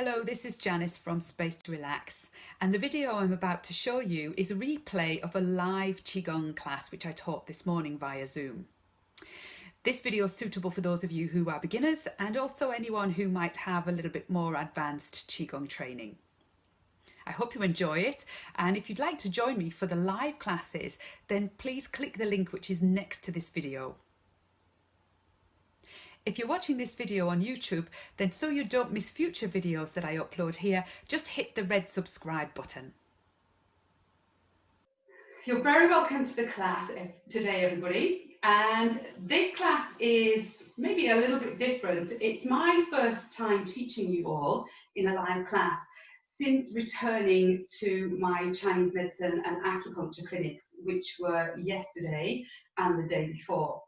Hello, this is Janice from Space to Relax, and the video I'm about to show you is a replay of a live Qigong class which I taught this morning via Zoom. This video is suitable for those of you who are beginners and also anyone who might have a little bit more advanced Qigong training. I hope you enjoy it, and if you'd like to join me for the live classes, then please click the link which is next to this video. If you're watching this video on YouTube, then so you don't miss future videos that I upload here, just hit the red subscribe button. You're very welcome to the class today, everybody. And this class is maybe a little bit different. It's my first time teaching you all in a live class since returning to my Chinese medicine and acupuncture clinics, which were yesterday and the day before.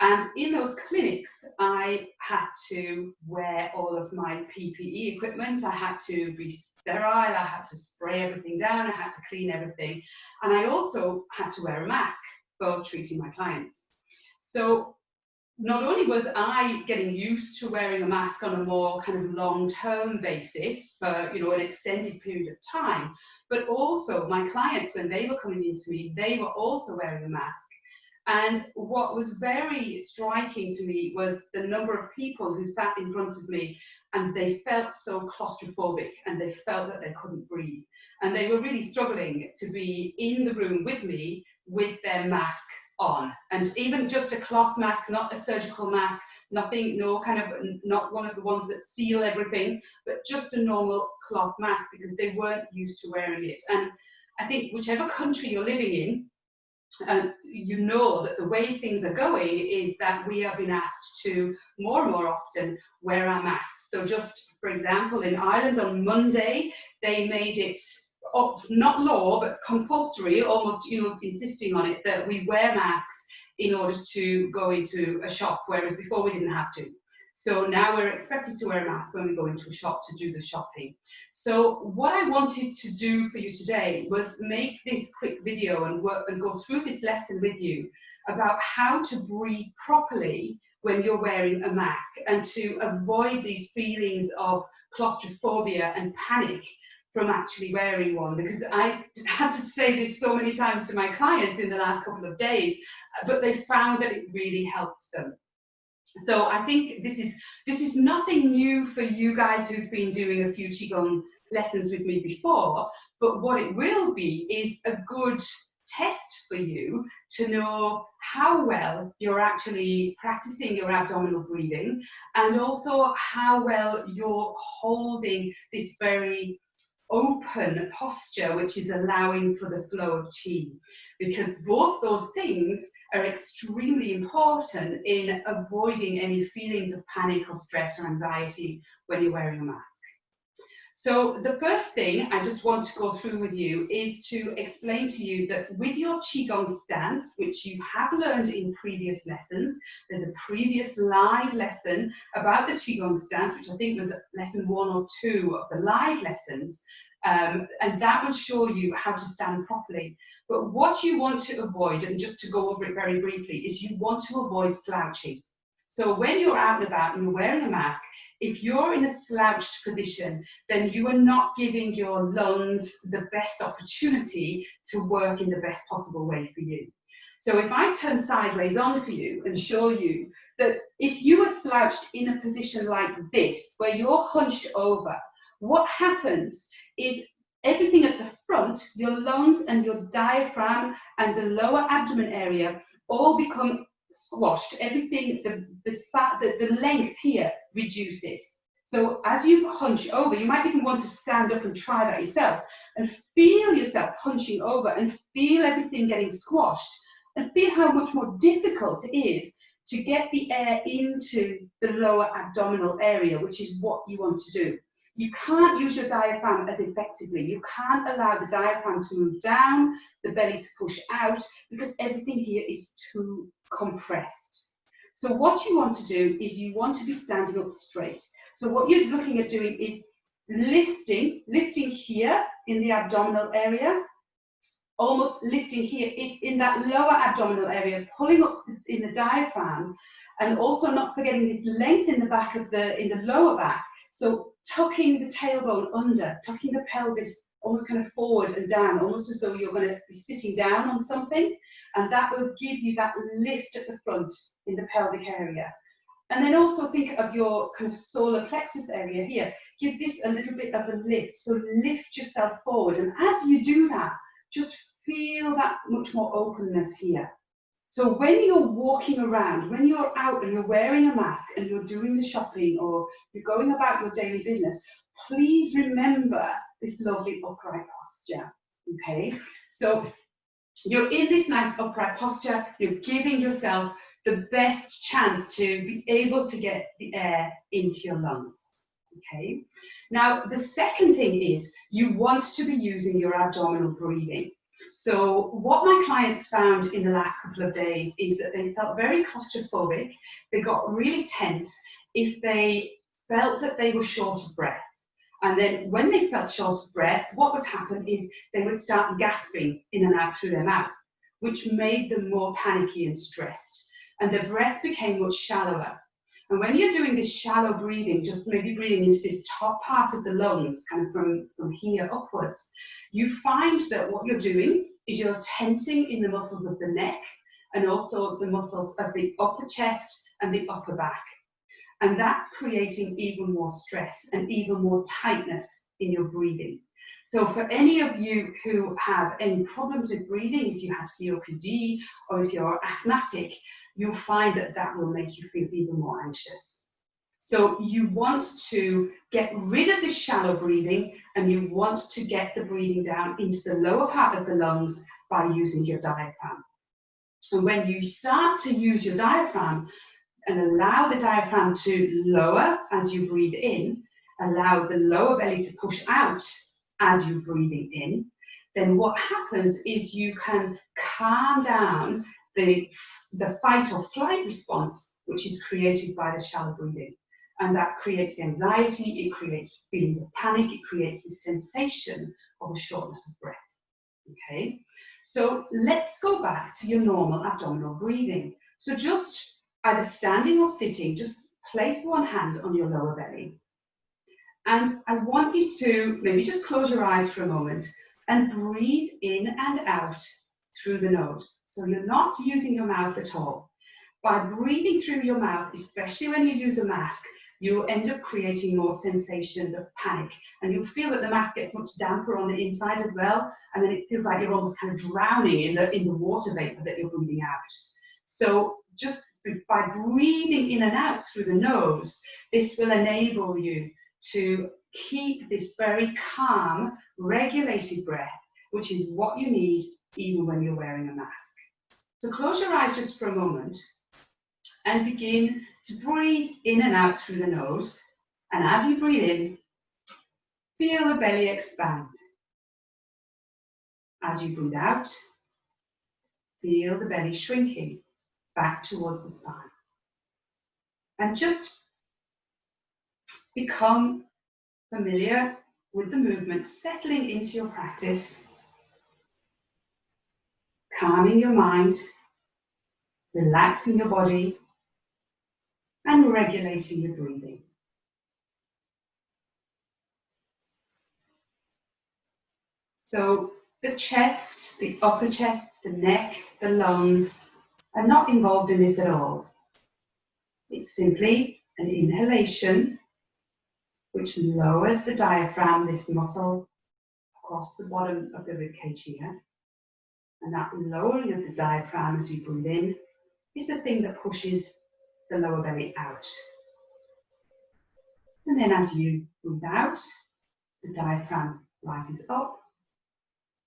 And in those clinics, I had to wear all of my PPE equipment. I had to be sterile. I had to spray everything down. I had to clean everything. And I also had to wear a mask for treating my clients. So not only was I getting used to wearing a mask on a more kind of long-term basis for, an extended period of time, but also my clients, when they were coming into me, they were also wearing a mask. And what was very striking to me was the number of people who sat in front of me and they felt so claustrophobic and they felt that they couldn't breathe. And they were really struggling to be in the room with me with their mask on. And even just a cloth mask, not a surgical mask, nothing, not one of the ones that seal everything, but just a normal cloth mask because they weren't used to wearing it. And I think whichever country you're living in, you know that the way things are going is that we have been asked to more and more often wear our masks. So just for example, in Ireland on Monday, they made it not law, but compulsory, almost, insisting on it that we wear masks in order to go into a shop, whereas before we didn't have to. So now we're expected to wear a mask when we go into a shop to do the shopping. So what I wanted to do for you today was make this quick video and go through this lesson with you about how to breathe properly when you're wearing a mask and to avoid these feelings of claustrophobia and panic from actually wearing one, because I had to say this so many times to my clients in the last couple of days, but they found that it really helped them. So I think this is nothing new for you guys who've been doing a few Qigong lessons with me before, but what it will be is a good test for you to know how well you're actually practicing your abdominal breathing and also how well you're holding this very open posture, which is allowing for the flow of qi, because both those things are extremely important in avoiding any feelings of panic or stress or anxiety when you're wearing a mask. So the first thing I just want to go through with you is to explain to you that with your Qigong stance, which you have learned in previous lessons, there's a previous live lesson about the Qigong stance, which I think was lesson 1 or 2 of the live lessons, and that will show you how to stand properly. But what you want to avoid, and just to go over it very briefly, is you want to avoid slouching. So when you're out and about and you're wearing a mask, if you're in a slouched position, then you are not giving your lungs the best opportunity to work in the best possible way for you. So if I turn sideways on for you and show you that if you are slouched in a position like this, where you're hunched over, what happens is everything at the front, your lungs and your diaphragm and the lower abdomen area all become squashed. Everything, the length here reduces. So as you hunch over, you might even want to stand up and try that yourself and feel yourself hunching over and feel everything getting squashed and feel how much more difficult it is to get the air into the lower abdominal area, which is what you want to do. You can't use your diaphragm as effectively. You can't allow the diaphragm to move down, the belly to push out, because everything here is too compressed. So what you want to do is you want to be standing up straight. So what you're looking at doing is lifting here in the abdominal area, almost lifting here in that lower abdominal area, pulling up in the diaphragm, and also not forgetting this length in the back of in the lower back. So tucking the tailbone under, tucking the pelvis almost kind of forward and down, almost as though you're going to be sitting down on something, and that will give you that lift at the front in the pelvic area. And then also think of your kind of solar plexus area here. Give this a little bit of a lift, so lift yourself forward, and as you do that, just feel that much more openness here. So when you're walking around, when you're out and you're wearing a mask and you're doing the shopping or you're going about your daily business, please remember this lovely upright posture, okay? So you're in this nice upright posture, you're giving yourself the best chance to be able to get the air into your lungs, okay? Now, the second thing is you want to be using your abdominal breathing. So what my clients found in the last couple of days is that they felt very claustrophobic, they got really tense if they felt that they were short of breath. And then when they felt short of breath, what would happen is they would start gasping in and out through their mouth, which made them more panicky and stressed. And the breath became much shallower. And when you're doing this shallow breathing, just maybe breathing into this top part of the lungs, kind of from here upwards, you find that what you're doing is you're tensing in the muscles of the neck and also the muscles of the upper chest and the upper back. And that's creating even more stress and even more tightness in your breathing. So for any of you who have any problems with breathing, if you have COPD or if you're asthmatic, you'll find that that will make you feel even more anxious. So you want to get rid of this shallow breathing and you want to get the breathing down into the lower part of the lungs by using your diaphragm. And when you start to use your diaphragm and allow the diaphragm to lower as you breathe in, allow the lower belly to push out as you're breathing in, then what happens is you can calm down the fight or flight response, which is created by the shallow breathing. And that creates the anxiety, it creates feelings of panic, it creates the sensation of a shortness of breath. Okay, so let's go back to your normal abdominal breathing. So just either standing or sitting, just place one hand on your lower belly. And I want you to maybe just close your eyes for a moment and breathe in and out through the nose. So you're not using your mouth at all. By breathing through your mouth, especially when you use a mask, you'll end up creating more sensations of panic. And you'll feel that the mask gets much damper on the inside as well. And then it feels like you're almost kind of drowning in the water vapor that you're breathing out. So just by breathing in and out through the nose, this will enable you to keep this very calm, regulated breath, which is what you need even when you're wearing a mask. So close your eyes just for a moment and begin to breathe in and out through the nose. And as you breathe in, feel the belly expand. As you breathe out, feel the belly shrinking back towards the spine. And just become familiar with the movement, settling into your practice, calming your mind, relaxing your body, and regulating your breathing. So the chest, the upper chest, the neck, the lungs are not involved in this at all. It's simply an inhalation which lowers the diaphragm, this muscle, across the bottom of the ribcage here. And that lowering of the diaphragm as you breathe in is the thing that pushes the lower belly out. And then as you breathe out, the diaphragm rises up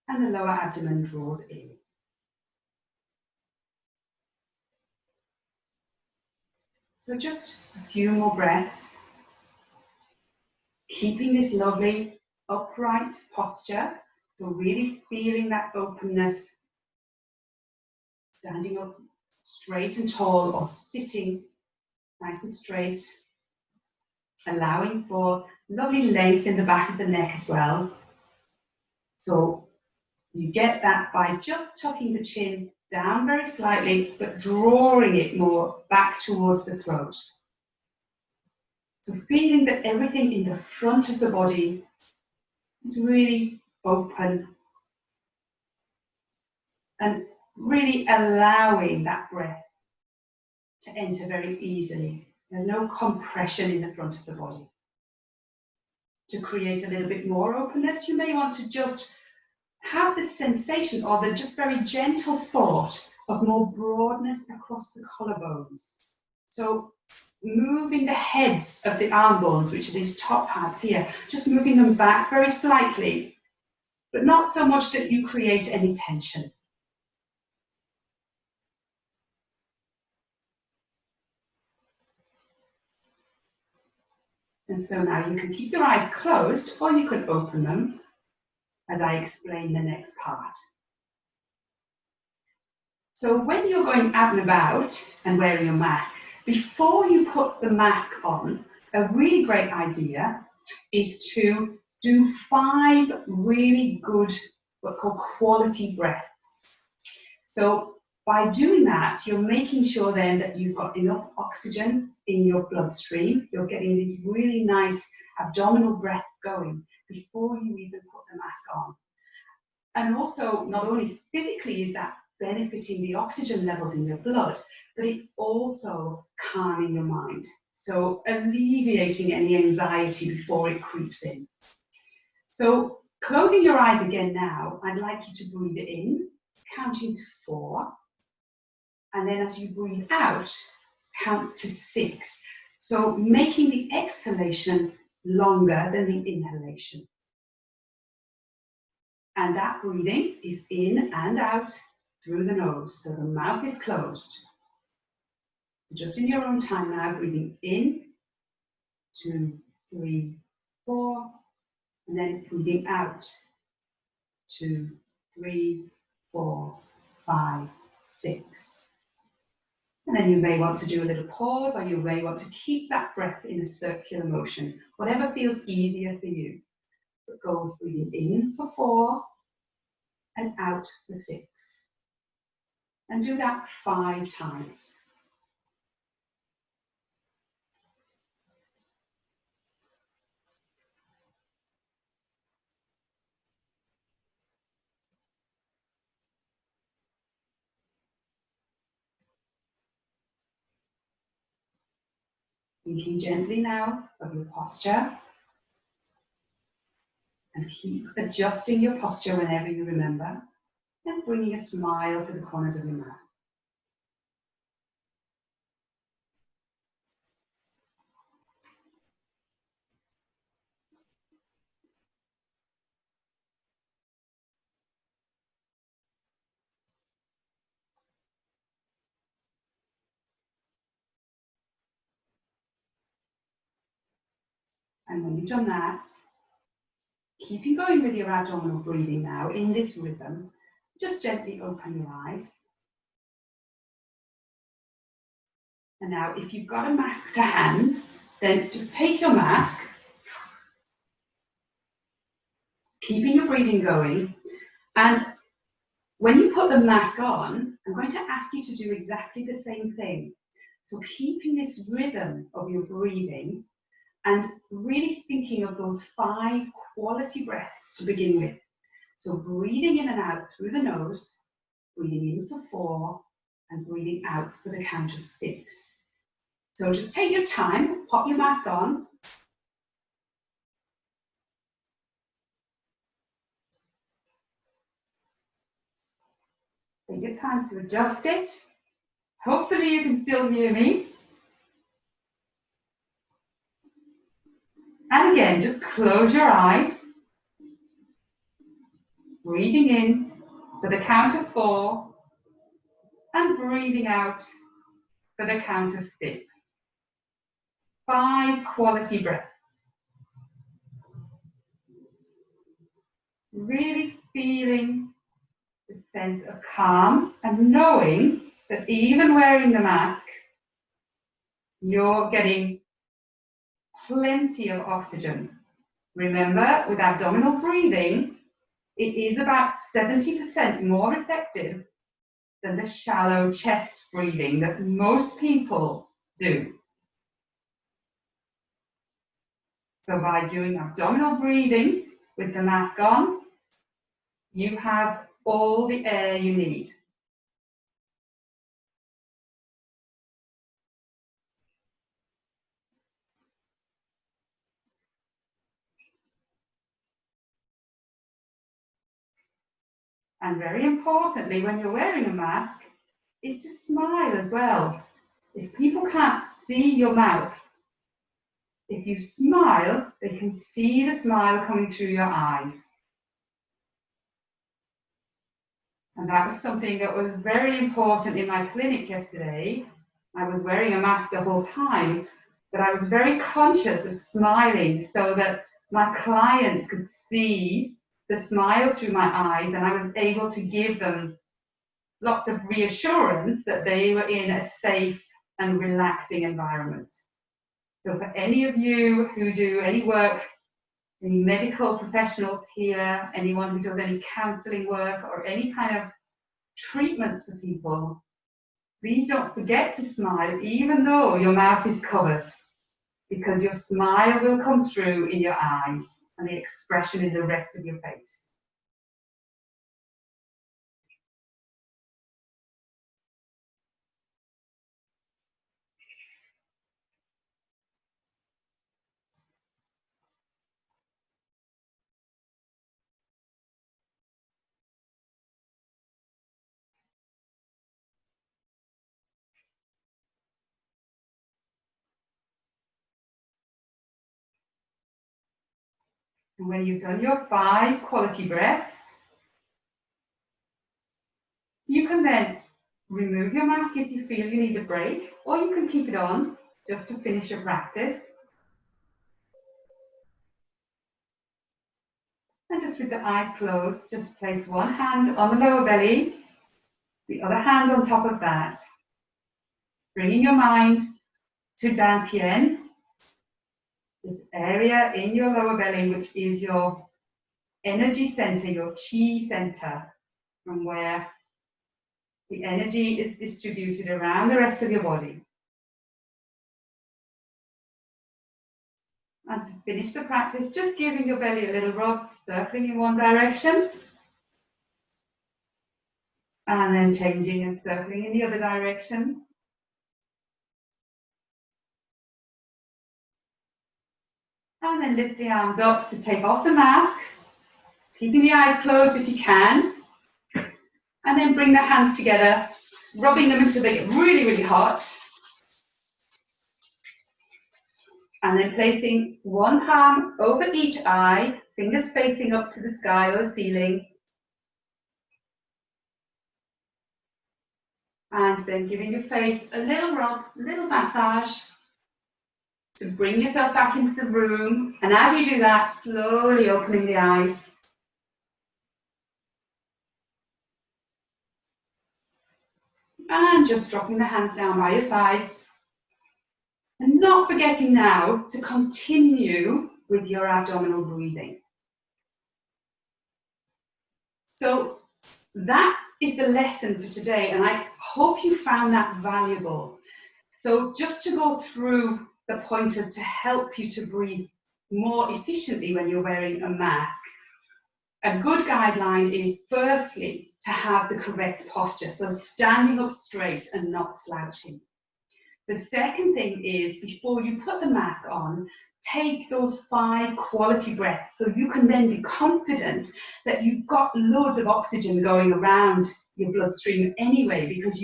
and the lower abdomen draws in. So just a few more breaths, keeping this lovely upright posture, so really feeling that openness, standing up straight and tall or sitting nice and straight, allowing for lovely length in the back of the neck as well. So you get that by just tucking the chin down very slightly, but drawing it more back towards the throat. So feeling that everything in the front of the body is really open and really allowing that breath to enter very easily. There's no compression in the front of the body. To create a little bit more openness, you may want to just have the sensation or the just very gentle thought of more broadness across the collarbones. So moving the heads of the arm bones, which are these top parts here, just moving them back very slightly, but not so much that you create any tension. And so now you can keep your eyes closed or you can open them as I explain the next part. So when you're going out and about and wearing your mask, before you put the mask on, a really great idea is to do 5 really good, what's called quality breaths. So by doing that, you're making sure then that you've got enough oxygen in your bloodstream. You're getting these really nice abdominal breaths going before you even put the mask on. And also, not only physically is that benefiting the oxygen levels in your blood, but it's also calming your mind. So alleviating any anxiety before it creeps in. So closing your eyes again now, I'd like you to breathe in, counting to 4. And then as you breathe out, count to 6. So making the exhalation longer than the inhalation. And that breathing is in and out through the nose, so the mouth is closed. Just in your own time now, breathing in, 2, 3, 4, and then breathing out, 2, 3, 4, 5, 6. And then you may want to do a little pause, or you may want to keep that breath in a circular motion, whatever feels easier for you. But go breathing in for 4 and out for 6. And do that 5 times. Thinking gently now of your posture. And keep adjusting your posture whenever you remember. And bringing a smile to the corners of your mouth. And when you've done that, keeping going with your abdominal breathing now in this rhythm, just gently open your eyes. And now if you've got a mask to hand, then just take your mask, keeping your breathing going. And when you put the mask on, I'm going to ask you to do exactly the same thing. So keeping this rhythm of your breathing and really thinking of those 5 quality breaths to begin with. So breathing in and out through the nose, breathing in for 4, and breathing out for the count of 6. So just take your time, pop your mask on. Take your time to adjust it. Hopefully you can still hear me. And again, just close your eyes. Breathing in for the count of 4 and breathing out for the count of 6. 5 quality breaths. Really feeling the sense of calm and knowing that even wearing the mask, you're getting plenty of oxygen. Remember, with abdominal breathing, it is about 70% more effective than the shallow chest breathing that most people do. So by doing abdominal breathing with the mask on, you have all the air you need. And very importantly, when you're wearing a mask, is to smile as well. If people can't see your mouth, if you smile, they can see the smile coming through your eyes. And that was something that was very important in my clinic yesterday. I was wearing a mask the whole time, but I was very conscious of smiling so that my clients could see the smile through my eyes, and I was able to give them lots of reassurance that they were in a safe and relaxing environment. So for any of you who do any work, any medical professionals here, anyone who does any counselling work or any kind of treatments for people, please don't forget to smile even though your mouth is covered, because your smile will come through in your eyes and the expression in the rest of your face. And when you've done your 5 quality breaths, you can then remove your mask if you feel you need a break, or you can keep it on just to finish your practice. And just with the eyes closed, just place one hand on the lower belly, the other hand on top of that, bringing your mind to Dantian, this area in your lower belly, which is your energy center, your Qi center, from where the energy is distributed around the rest of your body. And to finish the practice, just giving your belly a little rub, circling in one direction, and then changing and circling in the other direction. And then lift the arms up to take off the mask, keeping the eyes closed if you can. And then bring the hands together, rubbing them until they get really, really hot. And then placing one palm over each eye, fingers facing up to the sky or the ceiling. And then giving your face a little rub, a little massage to bring yourself back into the room. And as you do that, slowly opening the eyes. And just dropping the hands down by your sides. And not forgetting now to continue with your abdominal breathing. So that is the lesson for today, and I hope you found that valuable. So just to go through the pointers to help you to breathe more efficiently when you're wearing a mask. A good guideline is firstly to have the correct posture, so standing up straight and not slouching. The second thing is, before you put the mask on, take those 5 quality breaths so you can then be confident that you've got loads of oxygen going around your bloodstream anyway, because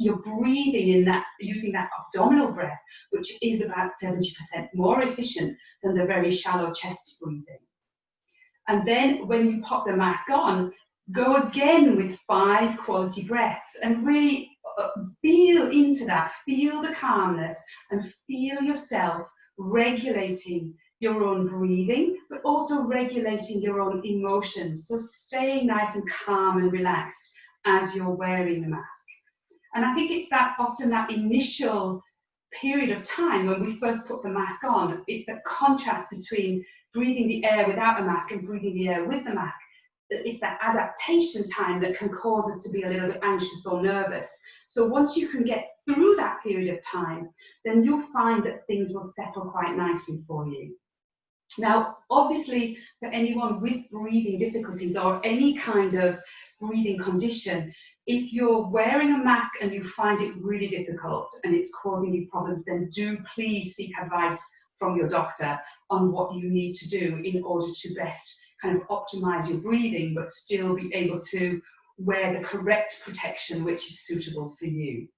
you're breathing in that, using that abdominal breath, which is about 70% more efficient than the very shallow chest breathing. And then when you pop the mask on, go again with 5 quality breaths and really feel into that, feel the calmness and feel yourself regulating your own breathing, but also regulating your own emotions. So staying nice and calm and relaxed as you're wearing the mask. And I think it's that often that initial period of time when we first put the mask on, it's the contrast between breathing the air without a mask and breathing the air with the mask. It's that adaptation time that can cause us to be a little bit anxious or nervous. So once you can get through that period of time, then you'll find that things will settle quite nicely for you. Now, obviously, for anyone with breathing difficulties or any kind of breathing condition, if you're wearing a mask and you find it really difficult and it's causing you problems, then do please seek advice from your doctor on what you need to do in order to best kind of optimize your breathing, but still be able to wear the correct protection which is suitable for you.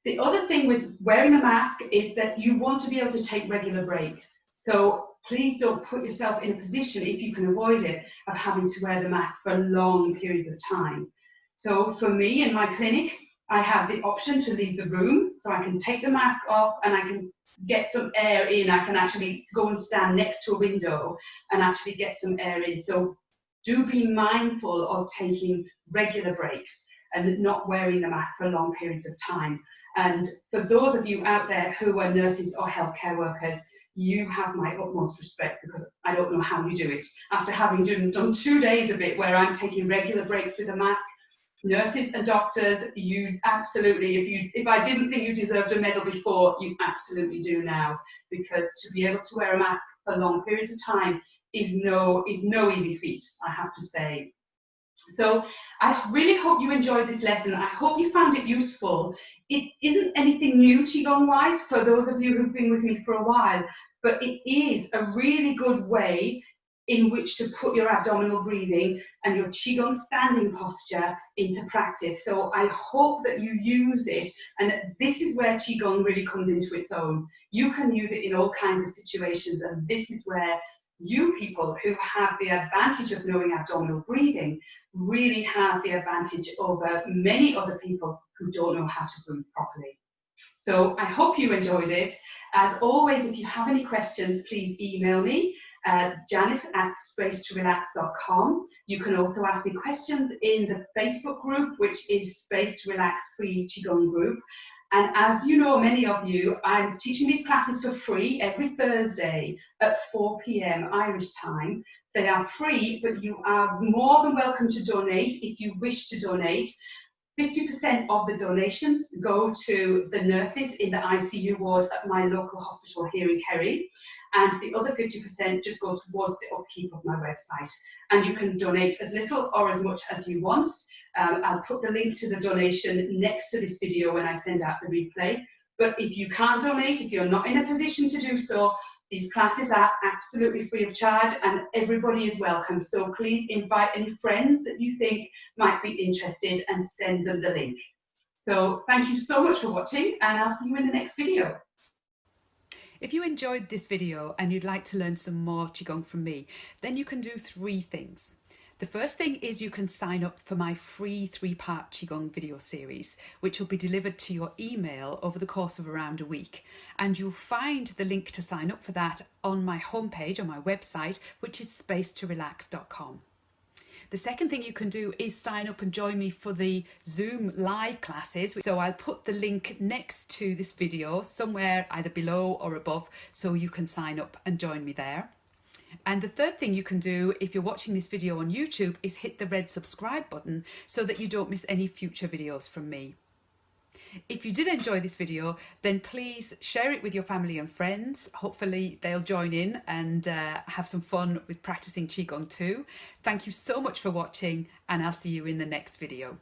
The other thing with wearing a mask is that you want to be able to take regular breaks. So please don't put yourself in a position, if you can avoid it, of having to wear the mask for long periods of time. So for me in my clinic, I have the option to leave the room, so I can take the mask off and I can get some air in. I can actually go and stand next to a window and actually get some air in. So do be mindful of taking regular breaks and not wearing the mask for long periods of time. And for those of you out there who are nurses or healthcare workers, you have my utmost respect, because I don't know how you do it. After having done 2 days of it where I'm taking regular breaks with a mask, nurses and doctors, you absolutely, if I didn't think you deserved a medal before, you absolutely do now, because to be able to wear a mask for long periods of time is no easy feat, I have to say. So I really hope you enjoyed this lesson. I hope you found it useful. It isn't anything new Qigong-wise for those of you who've been with me for a while, but it is a really good way in which to put your abdominal breathing and your Qigong standing posture into practice. So I hope that you use it, and this is where Qigong really comes into its own. You can use it in all kinds of situations, and this is where you people who have the advantage of knowing abdominal breathing really have the advantage over many other people who don't know how to breathe properly. So I hope you enjoyed it. As always, if you have any questions, please email me, janice@spacetorelax.com. You can also ask me questions in the Facebook group, which is Space to Relax Free Qigong Group. And as you know, many of you, I'm teaching these classes for free every Thursday at 4 p.m. Irish time. They are free, but you are more than welcome to donate if you wish to donate. 50% of the donations go to the nurses in the ICU ward at my local hospital here in Kerry, and the other 50% just goes towards the upkeep of my website. And you can donate as little or as much as you want. I'll put the link to the donation next to this video when I send out the replay. But if you can't donate, if you're not in a position to do so, these classes are absolutely free of charge and everybody is welcome. So please invite any friends that you think might be interested and send them the link. So thank you so much for watching, and I'll see you in the next video. If you enjoyed this video and you'd like to learn some more Qigong from me, then you can do 3 things. The first thing is you can sign up for my free 3-part Qigong video series, which will be delivered to your email over the course of around a week. And you'll find the link to sign up for that on my homepage, on my website, which is spacetorelax.com. The second thing you can do is sign up and join me for the Zoom live classes. So I'll put the link next to this video somewhere either below or above, so you can sign up and join me there. And the third thing you can do if you're watching this video on YouTube is hit the red subscribe button so that you don't miss any future videos from me. If you did enjoy this video, then please share it with your family and friends. Hopefully they'll join in and have some fun with practicing Qigong too. Thank you so much for watching, and I'll see you in the next video.